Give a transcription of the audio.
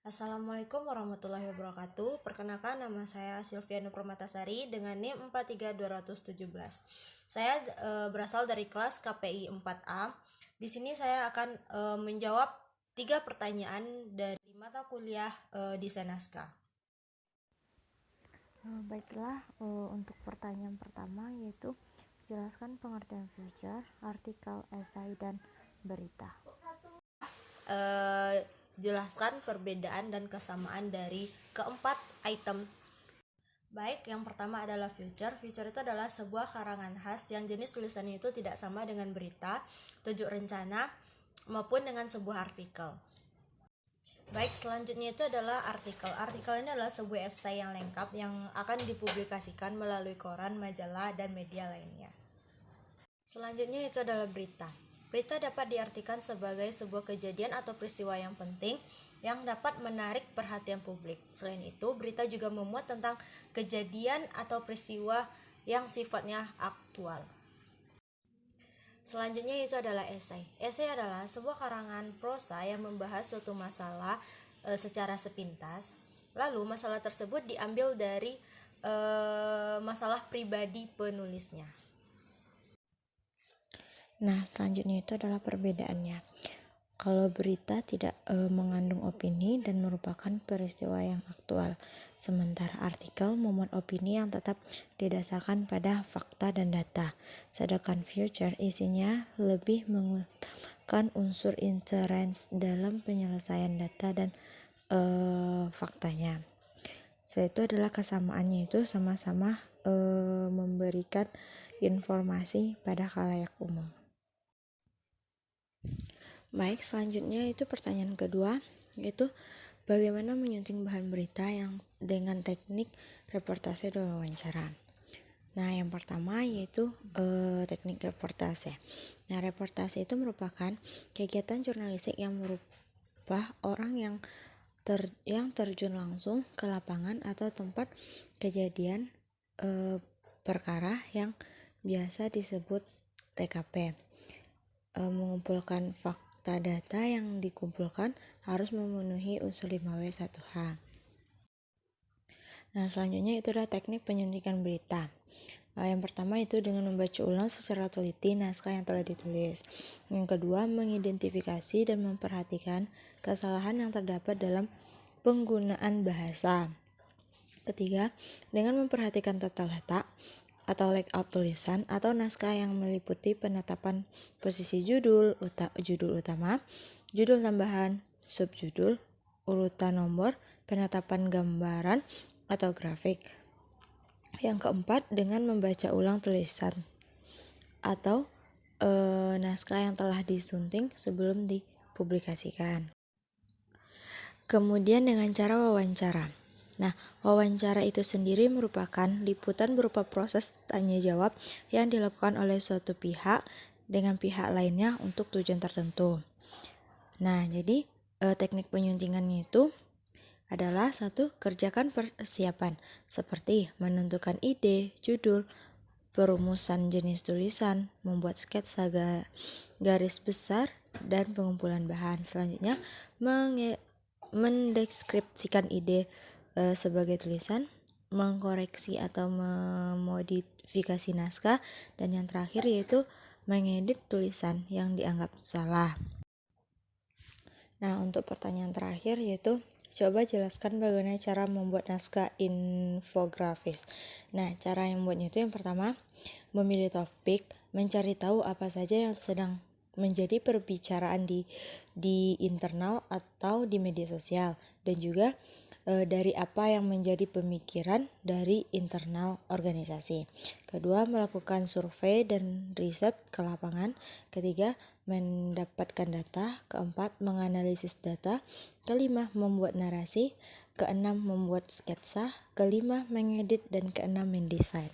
Assalamualaikum warahmatullahi wabarakatuh. Perkenalkan, nama saya Silviana Permatasari dengan NIM 43217. Saya berasal dari kelas KPI 4A. Di sini saya akan menjawab 3 pertanyaan dari mata kuliah desain naskah. Baiklah, untuk pertanyaan pertama yaitu jelaskan pengertian future, artikel, esai, dan berita. Jelaskan perbedaan dan kesamaan dari keempat item. Baik, yang pertama adalah future. Future itu adalah sebuah karangan khas yang jenis tulisannya itu tidak sama dengan berita, tunjuk rencana, maupun dengan sebuah artikel. Baik, selanjutnya itu adalah artikel. Artikel ini adalah sebuah esai yang lengkap yang akan dipublikasikan melalui koran, majalah, dan media lainnya. Selanjutnya itu adalah berita. Berita dapat diartikan sebagai sebuah kejadian atau peristiwa yang penting yang dapat menarik perhatian publik. Selain itu, berita juga memuat tentang kejadian atau peristiwa yang sifatnya aktual. Selanjutnya itu adalah esai. Esai adalah sebuah karangan prosa yang membahas suatu masalah secara sepintas. Lalu masalah tersebut diambil dari masalah pribadi penulisnya. Nah, selanjutnya itu adalah perbedaannya. Kalau berita tidak mengandung opini dan merupakan peristiwa yang aktual, sementara artikel memuat opini yang tetap didasarkan pada fakta dan data. Sedangkan future isinya lebih mengutamakan unsur inference dalam penyelesaian data dan faktanya. Setelah itu adalah kesamaannya itu sama-sama memberikan informasi pada khalayak umum. Baik, selanjutnya itu pertanyaan kedua, yaitu bagaimana menyunting bahan berita yang dengan teknik reportase dan wawancara. Nah, yang pertama yaitu teknik reportase. Nah, reportase itu merupakan kegiatan jurnalistik yang merubah orang yang terjun langsung ke lapangan atau tempat kejadian perkara yang biasa disebut TKP. Mengumpulkan fakta data yang dikumpulkan harus memenuhi unsur 5W1H. Nah, selanjutnya itu adalah teknik penyuntikan berita. Yang pertama itu dengan membaca ulang secara teliti naskah yang telah ditulis. Yang kedua, mengidentifikasi dan memperhatikan kesalahan yang terdapat dalam penggunaan bahasa. Ketiga, dengan memperhatikan tata letak atau layout tulisan atau naskah yang meliputi penetapan posisi judul utama, judul tambahan, subjudul, urutan nomor, penetapan gambaran atau grafik. Yang keempat, dengan membaca ulang tulisan atau naskah yang telah disunting sebelum dipublikasikan. Kemudian dengan cara wawancara. Nah, wawancara itu sendiri merupakan liputan berupa proses tanya jawab yang dilakukan oleh suatu pihak dengan pihak lainnya untuk tujuan tertentu. Nah, jadi teknik penyuntingannya itu adalah satu, kerjakan persiapan seperti menentukan ide, judul, perumusan jenis tulisan, membuat sketsa garis besar, dan pengumpulan bahan. Selanjutnya, mendeskripsikan ide sebagai tulisan, mengkoreksi atau memodifikasi naskah, dan yang terakhir yaitu mengedit tulisan yang dianggap salah. Nah, untuk pertanyaan terakhir yaitu coba jelaskan bagaimana cara membuat naskah infografis. Nah, cara yang membuatnya itu yang pertama, memilih topik, mencari tahu apa saja yang sedang menjadi perbicaraan di internal atau di media sosial, dan juga dari apa yang menjadi pemikiran dari internal organisasi. Kedua, melakukan survei dan riset ke lapangan. Ketiga, mendapatkan data. Keempat, menganalisis data. Kelima, membuat narasi. Keenam, membuat sketsa. Kelima, mengedit. Dan keenam, mendesain.